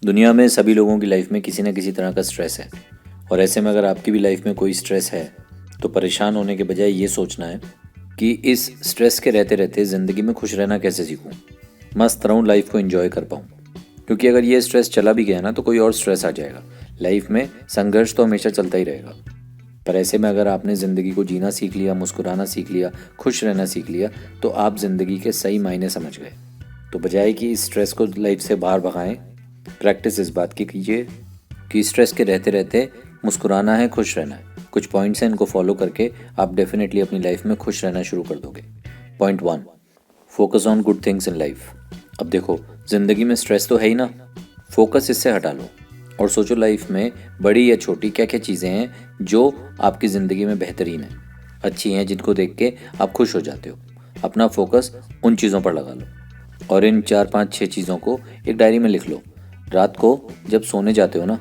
दुनिया में सभी लोगों की लाइफ में किसी न किसी तरह का स्ट्रेस है। और ऐसे में अगर आपकी भी लाइफ में कोई स्ट्रेस है तो परेशान होने के बजाय ये सोचना है कि इस स्ट्रेस के रहते रहते ज़िंदगी में खुश रहना कैसे सीखूं, मस्त रहूं, लाइफ को एंजॉय कर पाऊं। क्योंकि अगर ये स्ट्रेस चला भी गया ना तो कोई और स्ट्रेस आ जाएगा। लाइफ में संघर्ष तो हमेशा चलता ही रहेगा। पर ऐसे में अगर आपने ज़िंदगी को जीना सीख लिया, मुस्कुराना सीख लिया, खुश रहना सीख लिया, तो आप ज़िंदगी के सही मायने समझ गए। तो बजाय कि इस स्ट्रेस को लाइफ से बाहर भगाएं, प्रैक्टिस इस बात की कीजिए कि स्ट्रेस के रहते रहते मुस्कुराना है, खुश रहना है। कुछ पॉइंट्स हैं, इनको फॉलो करके आप डेफिनेटली अपनी लाइफ में खुश रहना शुरू कर दोगे। Point 1, focus on good things in life. अब देखो, ज़िंदगी में स्ट्रेस तो है ही ना, फोकस इससे हटा लो और सोचो लाइफ में बड़ी या छोटी क्या क्या चीज़ें हैं जो आपकी ज़िंदगी में बेहतरीन है, अच्छी हैं, जिनको देख के आप खुश हो जाते हो। अपना फोकस उन चीज़ों पर लगा लो और इन 4 5 6 चीज़ों को एक डायरी में लिख लो। रात को जब सोने जाते हो ना,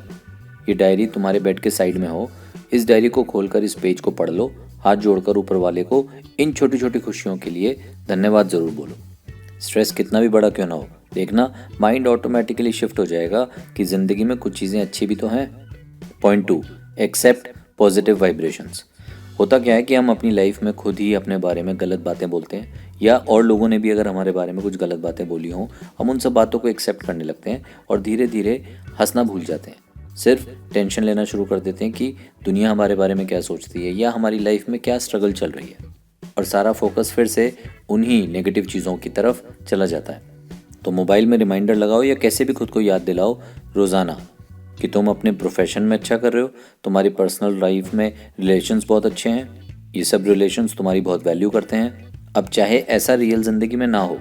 ये डायरी तुम्हारे बेड के साइड में हो। इस डायरी को खोलकर इस पेज को पढ़ लो, हाथ जोड़कर ऊपर वाले को इन छोटी छोटी खुशियों के लिए धन्यवाद ज़रूर बोलो। स्ट्रेस कितना भी बड़ा क्यों ना हो, देखना माइंड ऑटोमेटिकली शिफ्ट हो जाएगा कि ज़िंदगी में कुछ चीज़ें अच्छी भी तो हैं। Point 2, accept positive vibrations. होता क्या है कि हम अपनी लाइफ में खुद ही अपने बारे में गलत बातें बोलते हैं, या और लोगों ने भी अगर हमारे बारे में कुछ गलत बातें बोली हों, हम उन सब बातों को एक्सेप्ट करने लगते हैं और धीरे धीरे हंसना भूल जाते हैं। सिर्फ टेंशन लेना शुरू कर देते हैं कि दुनिया हमारे बारे में क्या सोचती है या हमारी लाइफ में क्या स्ट्रगल चल रही है, और सारा फोकस फिर से उन्हीं नेगेटिव चीज़ों की तरफ चला जाता है। तो मोबाइल में रिमाइंडर लगाओ या कैसे भी खुद को याद दिलाओ रोज़ाना कि तुम अपने प्रोफेशन में अच्छा कर रहे हो, तुम्हारी पर्सनल लाइफ में रिलेशंस बहुत अच्छे हैं, ये सब रिलेशंस तुम्हारी बहुत वैल्यू करते हैं। अब चाहे ऐसा रियल ज़िंदगी में ना हो,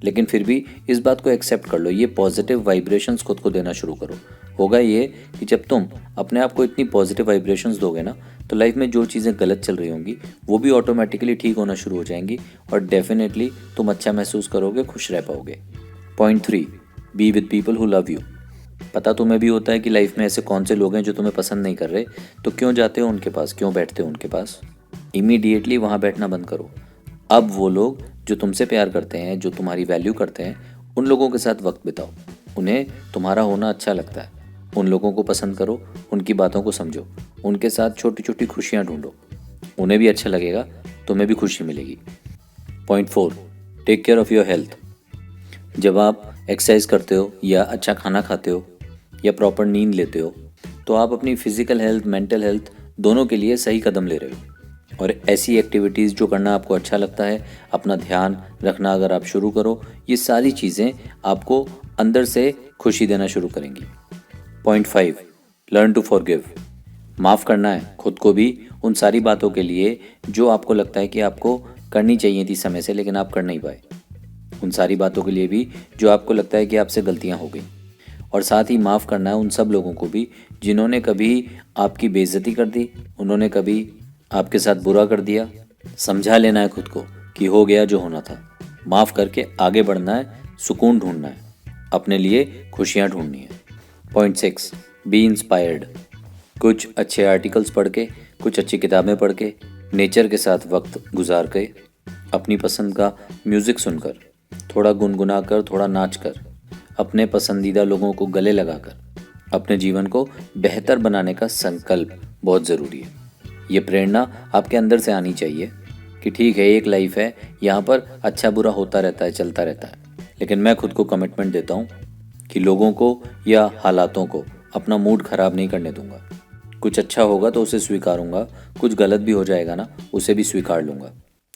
लेकिन फिर भी इस बात को एक्सेप्ट कर लो, ये पॉजिटिव वाइब्रेशंस खुद को देना शुरू करो। होगा ये कि जब तुम अपने आप को इतनी पॉजिटिव वाइब्रेशंस दोगे ना, तो लाइफ में जो चीज़ें गलत चल रही होंगी वो भी ऑटोमेटिकली ठीक होना शुरू हो जाएंगी और डेफिनेटली तुम अच्छा महसूस करोगे, खुश रह पाओगे। Point 3, be with people who love you. पता तुम्हें भी होता है कि लाइफ में ऐसे कौन से लोग हैं जो तुम्हें पसंद नहीं कर रहे, तो क्यों जाते हो उनके पास, क्यों बैठते हो उनके पास? इमीडिएटली वहाँ बैठना बंद करो। अब वो लोग जो तुमसे प्यार करते हैं, जो तुम्हारी वैल्यू करते हैं, उन लोगों के साथ वक्त बिताओ। उन्हें तुम्हारा होना अच्छा लगता है, उन लोगों को पसंद करो, उनकी बातों को समझो, उनके साथ छोटी छोटी खुशियाँ ढूंढो। उन्हें भी अच्छा लगेगा, तुम्हें भी खुशी मिलेगी। Point 4, take care of your health. जब आप एक्सरसाइज करते हो या अच्छा खाना खाते हो या प्रॉपर नींद लेते हो, तो आप अपनी फिजिकल हेल्थ, मेंटल हेल्थ दोनों के लिए सही कदम ले रहे हो। और ऐसी एक्टिविटीज़ जो करना आपको अच्छा लगता है, अपना ध्यान रखना अगर आप शुरू करो, ये सारी चीज़ें आपको अंदर से खुशी देना शुरू करेंगी। Point 5, learn to forgive. माफ़ करना है खुद को भी उन सारी बातों के लिए जो आपको लगता है कि आपको करनी चाहिए थी समय से, लेकिन आप कर नहीं पाए। उन सारी बातों के लिए भी जो आपको लगता है कि आपसे गलतियां हो गई। और साथ ही माफ़ करना है उन सब लोगों को भी जिन्होंने कभी आपकी बेइज्जती कर दी, उन्होंने कभी आपके साथ बुरा कर दिया। समझा लेना है खुद को कि हो गया जो होना था। माफ़ करके आगे बढ़ना है, सुकून ढूंढना है, अपने लिए खुशियाँ ढूंढनी है। Point 6, B inspired. कुछ अच्छे आर्टिकल्स पढ़ के, कुछ अच्छी किताबें पढ़ के, नेचर के साथ वक्त गुजार के, अपनी पसंद का म्यूज़िक सुनकर, थोड़ा गुनगुना कर, थोड़ा नाच कर, अपने पसंदीदा लोगों को गले लगाकर अपने जीवन को बेहतर बनाने का संकल्प बहुत ज़रूरी है। ये प्रेरणा आपके अंदर से आनी चाहिए कि ठीक है, एक लाइफ है, यहाँ पर अच्छा बुरा होता रहता है, चलता रहता है, लेकिन मैं खुद को कमिटमेंट देता हूँ कि लोगों को या हालातों को अपना मूड ख़राब नहीं करने दूंगा। कुछ अच्छा होगा तो उसे स्वीकारूंगा, कुछ गलत भी हो जाएगा ना, उसे भी स्वीकार लूँगा।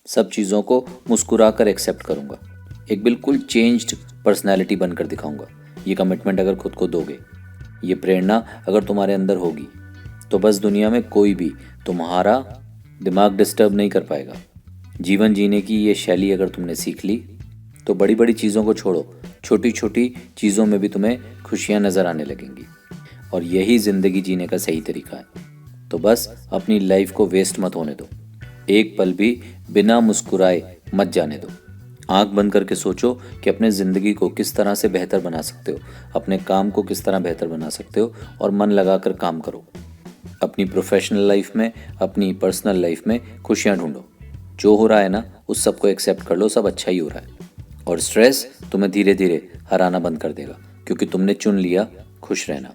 सब चीज़ों को मुस्कुरा कर एक्सेप्ट करूँगा, एक बिल्कुल चेंज्ड पर्सनैलिटी बनकर दिखाऊंगा। ये कमिटमेंट अगर खुद को दोगे, ये प्रेरणा अगर तुम्हारे अंदर होगी, तो बस दुनिया में कोई भी तुम्हारा दिमाग डिस्टर्ब नहीं कर पाएगा। जीवन जीने की ये शैली अगर तुमने सीख ली, तो बड़ी बड़ी चीज़ों को छोड़ो, छोटी छोटी चीज़ों में भी तुम्हें खुशियाँ नज़र आने लगेंगी। और यही ज़िंदगी जीने का सही तरीका है। तो बस अपनी लाइफ को वेस्ट मत होने दो, एक पल भी बिना मुस्कुराए मत जाने दो। आंख बंद करके सोचो कि अपने ज़िंदगी को किस तरह से बेहतर बना सकते हो, अपने काम को किस तरह बेहतर बना सकते हो, और मन लगाकर काम करो। अपनी प्रोफेशनल लाइफ में, अपनी पर्सनल लाइफ में खुशियाँ ढूंढो। जो हो रहा है ना, उस सब को एक्सेप्ट कर लो, सब अच्छा ही हो रहा है। और स्ट्रेस तुम्हें धीरे धीरे हराना बंद कर देगा, क्योंकि तुमने चुन लिया खुश रहना।